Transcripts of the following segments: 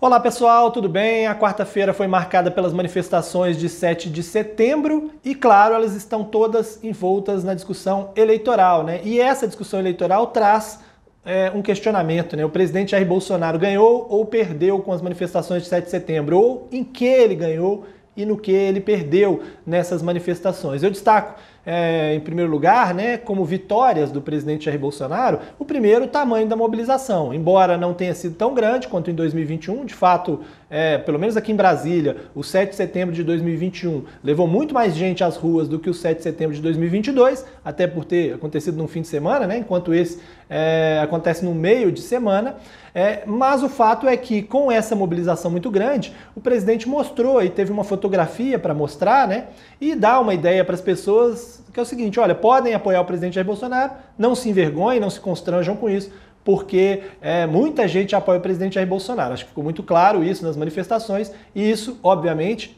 Olá pessoal, tudo bem? A quarta-feira foi marcada pelas manifestações de 7 de setembro e, claro, elas estão todas envoltas na discussão eleitoral, né? E essa discussão eleitoral traz um questionamento, né? O presidente Jair Bolsonaro ganhou ou perdeu com as manifestações de 7 de setembro? Ou em que ele ganhou e no que ele perdeu nessas manifestações? Eu destaco, em primeiro lugar, né, como vitórias do presidente Jair Bolsonaro, o primeiro, o tamanho da mobilização. Embora não tenha sido tão grande quanto em 2021, de fato, pelo menos aqui em Brasília, o 7 de setembro de 2021 levou muito mais gente às ruas do que o 7 de setembro de 2022, até por ter acontecido num fim de semana, né, enquanto esse acontece no meio de semana. Mas o fato é que, com essa mobilização muito grande, o presidente mostrou e teve uma fotografia para mostrar, né, e dar uma ideia para as pessoas, que é o seguinte: olha, podem apoiar o presidente Jair Bolsonaro, não se envergonhem, não se constranjam com isso, porque muita gente apoia o presidente Jair Bolsonaro. Acho que ficou muito claro isso nas manifestações, e isso, obviamente,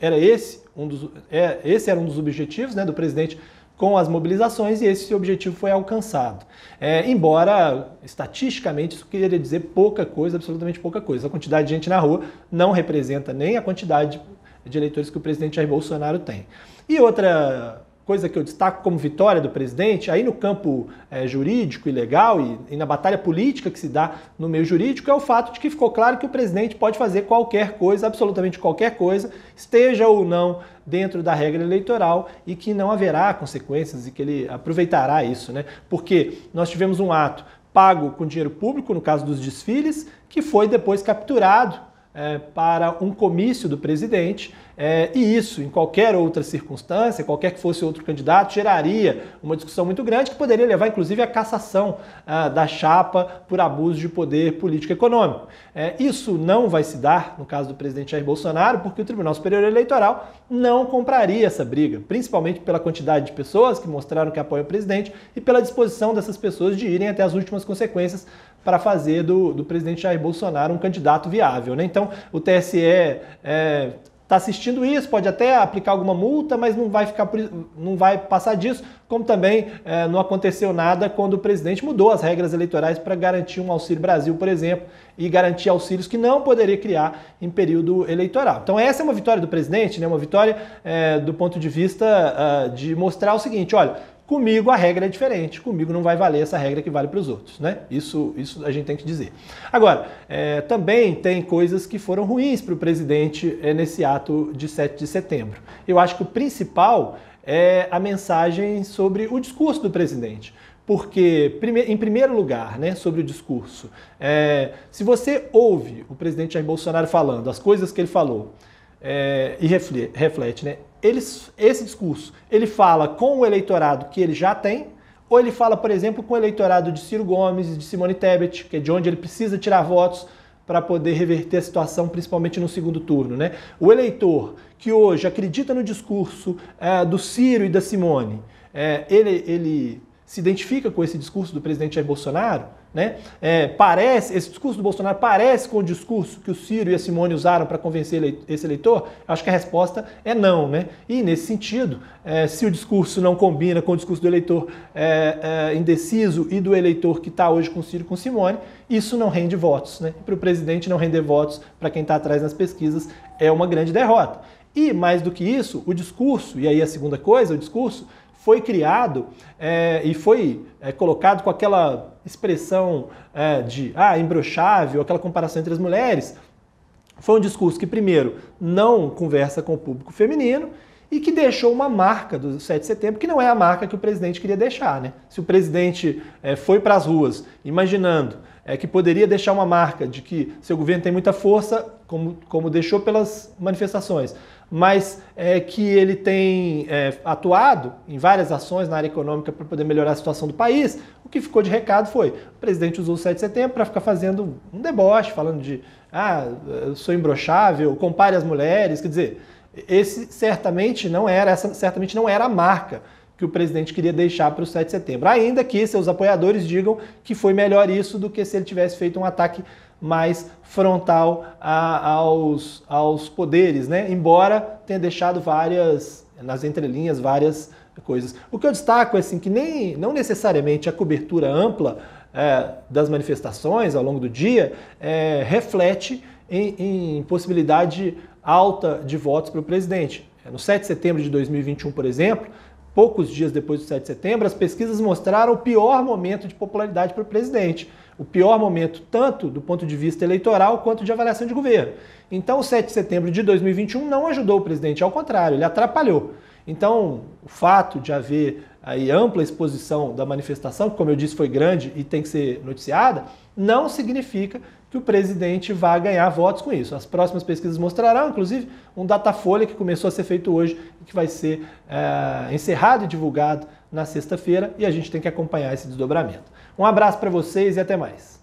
esse era um dos objetivos, né, do presidente com as mobilizações, e esse objetivo foi alcançado. Embora, estatisticamente, isso queria dizer pouca coisa, absolutamente pouca coisa. A quantidade de gente na rua não representa nem a quantidade de eleitores que o presidente Jair Bolsonaro tem. E outra coisa que eu destaco como vitória do presidente, aí no campo jurídico e legal e na batalha política que se dá no meio jurídico, é o fato de que ficou claro que o presidente pode fazer qualquer coisa, absolutamente qualquer coisa, esteja ou não dentro da regra eleitoral, e que não haverá consequências e que ele aproveitará isso, né? Porque nós tivemos um ato pago com dinheiro público, no caso dos desfiles, que foi depois capturado para um comício do presidente, e isso, em qualquer outra circunstância, qualquer que fosse outro candidato, geraria uma discussão muito grande que poderia levar, inclusive, à cassação da chapa por abuso de poder político e econômico. Isso não vai se dar no caso do presidente Jair Bolsonaro, porque o Tribunal Superior Eleitoral não compraria essa briga, principalmente pela quantidade de pessoas que mostraram que apoiam o presidente e pela disposição dessas pessoas de irem até as últimas consequências para fazer do presidente Jair Bolsonaro um candidato viável, né? Então, o TSE está assistindo isso, pode até aplicar alguma multa, mas não vai passar disso, como também não aconteceu nada quando o presidente mudou as regras eleitorais para garantir um Auxílio Brasil, por exemplo, e garantir auxílios que não poderia criar em período eleitoral. Então essa é uma vitória do presidente, né? Uma vitória do ponto de vista de mostrar o seguinte: olha, comigo a regra é diferente, comigo não vai valer essa regra que vale para os outros, né? Isso a gente tem que dizer. Agora, também tem coisas que foram ruins para o presidente nesse ato de 7 de setembro. Eu acho que o principal é a mensagem sobre o discurso do presidente. Porque, em primeiro lugar, né, sobre o discurso, se você ouve o presidente Jair Bolsonaro falando, as coisas que ele falou, e reflete, né? Esse discurso, ele fala com o eleitorado que ele já tem, ou ele fala, por exemplo, com o eleitorado de Ciro Gomes e de Simone Tebet, que é de onde ele precisa tirar votos para poder reverter a situação, principalmente no segundo turno, né? O eleitor que hoje acredita no discurso do Ciro e da Simone, ele se identifica com esse discurso do presidente Jair Bolsonaro, né? Esse discurso do Bolsonaro parece com o discurso que o Ciro e a Simone usaram para convencer esse eleitor? Acho que a resposta é não, né? E nesse sentido, se o discurso não combina com o discurso do eleitor indeciso e do eleitor que está hoje com o Ciro e com Simone, isso não rende votos, né? Para o presidente não render votos, para quem está atrás nas pesquisas, é uma grande derrota. E mais do que isso, o discurso, e aí a segunda coisa, o discurso foi criado e foi colocado com aquela expressão de imbrochável, aquela comparação entre as mulheres. Foi um discurso que, primeiro, não conversa com o público feminino e que deixou uma marca do 7 de setembro, que não é a marca que o presidente queria deixar, né? Se o presidente foi para as ruas imaginando que poderia deixar uma marca de que seu governo tem muita força, como deixou pelas manifestações, mas que ele tem atuado em várias ações na área econômica para poder melhorar a situação do país, o que ficou de recado foi: o presidente usou o 7 de setembro para ficar fazendo um deboche, falando de eu sou imbrochável, compare as mulheres, quer dizer, essa certamente não era a marca que o presidente queria deixar para o 7 de setembro, ainda que seus apoiadores digam que foi melhor isso do que se ele tivesse feito um ataque mais frontal aos poderes, né? Embora tenha deixado nas entrelinhas, várias coisas. O que eu destaco é assim, que não necessariamente a cobertura ampla das manifestações ao longo do dia reflete em possibilidade alta de votos para o presidente. No 7 de setembro de 2021, por exemplo, poucos dias depois do 7 de setembro, as pesquisas mostraram o pior momento de popularidade para o presidente. O pior momento tanto do ponto de vista eleitoral quanto de avaliação de governo. Então o 7 de setembro de 2021 não ajudou o presidente, ao contrário, ele atrapalhou. Então o fato de haver aí ampla exposição da manifestação, que como eu disse foi grande e tem que ser noticiada, não significa que o presidente vá ganhar votos com isso. As próximas pesquisas mostrarão, inclusive, um Datafolha que começou a ser feito hoje e que vai ser encerrado e divulgado na sexta-feira, e a gente tem que acompanhar esse desdobramento. Um abraço para vocês e até mais.